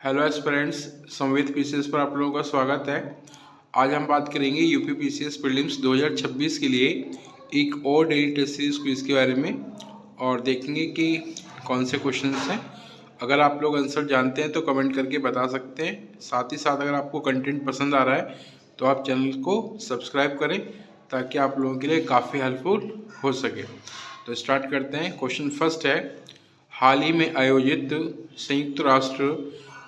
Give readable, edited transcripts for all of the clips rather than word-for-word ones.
Hello aspirants, संवित PCS पर आप लोगों का स्वागत है। आज हम बात करेंगे यूपी पीसीएस प्रीलिम्स 2026 के लिए एक और डेली टेस्ट सीरीज क्विज के बारे में और देखेंगे कि कौन से क्वेश्चंस हैं। अगर आप लोग आंसर जानते हैं तो कमेंट करके बता सकते हैं। साथ ही साथ अगर आपको कंटेंट पसंद आ रहा है तो आप चैनल को सब्सक्राइब करें ताकि आप लोगों के लिए काफ़ी हेल्पफुल हो सके। तो स्टार्ट करते हैं। क्वेश्चन फर्स्ट है, हाल ही में आयोजित संयुक्त राष्ट्र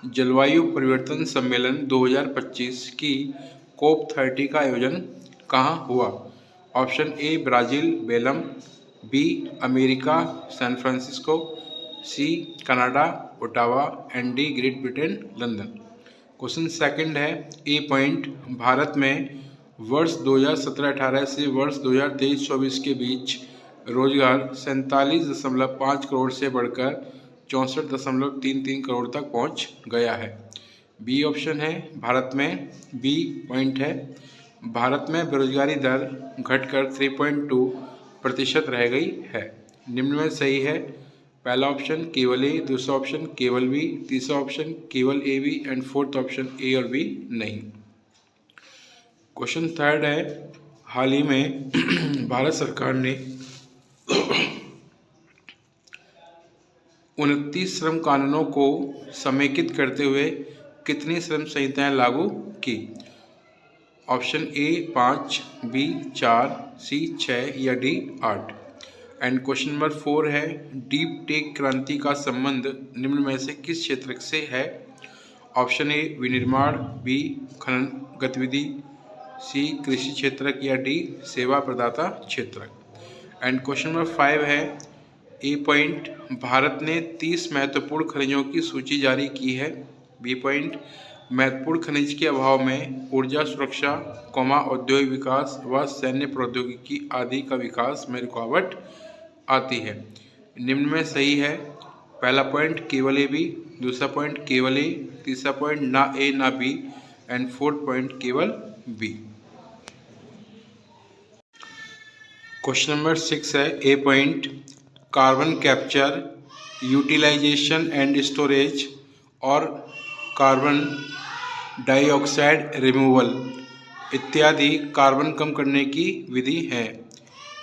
जलवायु परिवर्तन सम्मेलन 2025 की COP30 का आयोजन कहाँ हुआ? Option A Brazil Belem, B America San Francisco, C Canada Ottawa and D Great Britain London. Question second है, ए पॉइंट, भारत में वर्ष 2017-18 से वर्ष 2023-24 के बीच रोजगार 47.5 करोड़ से बढ़कर 64.33 करोड़ तक पहुंच गया है। बी ऑप्शन है भारत में, बी पॉइंट है भारत में बेरोजगारी दर घटकर 3.2% रह गई है। निम्न में सही है पहला ऑप्शन केवल ए, दूसरा ऑप्शन केवल बी, तीसरा ऑप्शन केवल A B and fourth option A और बी नहीं। क्वेश्चन थर्ड है, हाल ही में भारत सरकार ने 29 श्रम कानूनों को समेकित करते हुए कितनी श्रम संहिताएं लागू की? ऑप्शन ए 5, बी 4, सी 6 या डी 8। एंड क्वेश्चन नंबर 4 है, डीप टेक क्रांति का संबंध निम्न में से किस क्षेत्र से है? ऑप्शन ए विनिर्माण, बी खनन गतिविधि, सी कृषि क्षेत्र या डी सेवा प्रदाता क्षेत्र। एंड क्वेश्चन नंबर 5 है, ए पॉइंट, भारत ने 30 महत्वपूर्ण खनिजों की सूची जारी की है। बी पॉइंट, महत्वपूर्ण खनिज के अभाव में ऊर्जा सुरक्षा, औद्योगिक विकास व सैन्य प्रौद्योगिकी आदि का विकास में रुकावट आती है। निम्न में सही है पहला पॉइंट केवल ए बी, दूसरा पॉइंट केवल ए, तीसरा पॉइंट ना ए ना बी एंड फोर्थ पॉइंट केवल बी। क्वेश्चन नंबर 6 है, A point, carbon capture, utilisation and storage और कार्बन डाइऑक्साइड रिमूवल इत्यादि कार्बन कम करने की विधि है।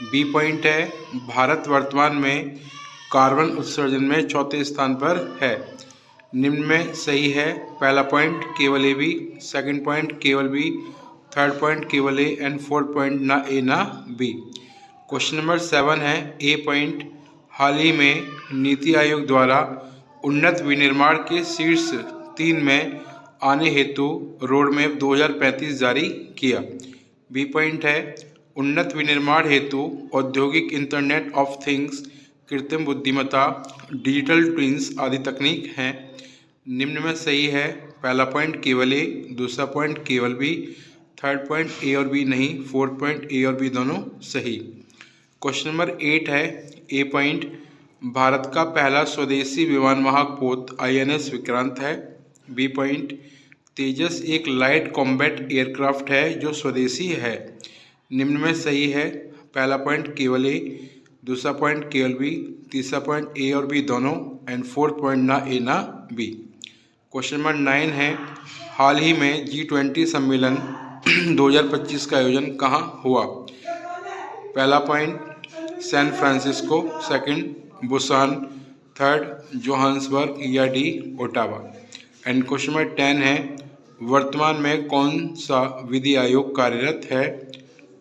बी पॉइंट है, भारत वर्तमान में कार्बन उत्सर्जन में चौथे स्थान पर है। निम्न में सही है पहला पॉइंट केवल ए बी, सेकंड पॉइंट केवल बी, थर्ड पॉइंट केवल ए एंड फोर्थ पॉइंट ना ए ना बी। क्वेश्चन नंबर 7 है, ए पॉइंट, हाल ही में नीति आयोग द्वारा उन्नत विनिर्माण के शीर्ष 3 में आने हेतु रोडमैप 2035 जारी किया। बी पॉइंट है, उन्नत विनिर्माण हेतु औद्योगिक इंटरनेट ऑफ थिंग्स, कृत्रिम बुद्धिमत्ता, डिजिटल ट्विंस आदि तकनीक हैं। निम्न में सही है पहला पॉइंट केवल ए, दूसरा पॉइंट केवल बी, थर्ड पॉइंट ए और बी नहीं, फोर्थ पॉइंट ए और बी दोनों सही। क्वेश्चन नंबर 8 है, ए पॉइंट, भारत का पहला स्वदेशी विमान वाहक पोत INS विक्रांत है। बी पॉइंट, तेजस एक लाइट कॉम्बैट एयरक्राफ्ट है जो स्वदेशी है। निम्न में सही है पहला पॉइंट केवल ए, दूसरा पॉइंट केवल बी, तीसरा पॉइंट ए और बी दोनों एंड फोर्थ पॉइंट ना ए ना बी। क्वेश्चन नंबर 9 है, हाल ही में G20 सम्मेलन 2025 का आयोजन कहाँ हुआ? पहला point San Francisco, second Busan, third Johannesburg या D Ottawa. And question number 10 है, वर्तमान में कौन सा विधि आयोग कार्यरत है?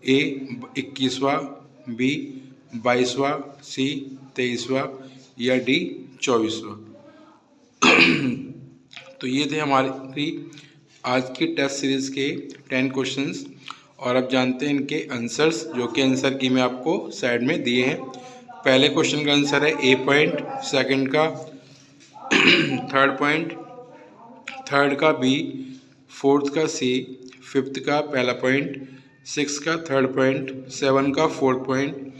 ए 21वां, बी 22वां, सी 23वां या डी 24वां। तो ये थे हमारी आज की टेस्ट सीरीज़ के 10 क्वेश्चंस और अब जानते हैं इनके आंसर्स, जो कि आंसर की मैं आपको साइड में दिए हैं। पहले क्वेश्चन का आंसर है ए पॉइंट, सेकंड का थर्ड पॉइंट, थर्ड का बी, फोर्थ का सी, फिफ्थ का पहला पॉइंट, सिक्स का थर्ड पॉइंट, 7 का फोर्थ पॉइंट,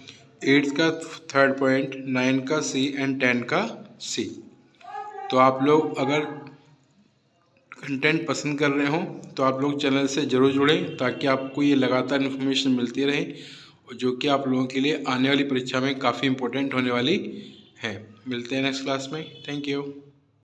8 का थर्ड पॉइंट, 9 का सी एंड 10 का सी। तो आप लोग अगर कंटेंट पसंद कर रहे हो तो आप लोग चैनल से ज़रूर जुड़ें ताकि आपको ये लगातार इन्फॉर्मेशन मिलती रहे, जो कि आप लोगों के लिए आने वाली परीक्षा में काफ़ी इंपॉर्टेंट होने वाली है। मिलते हैं नेक्स्ट क्लास में। Thank you.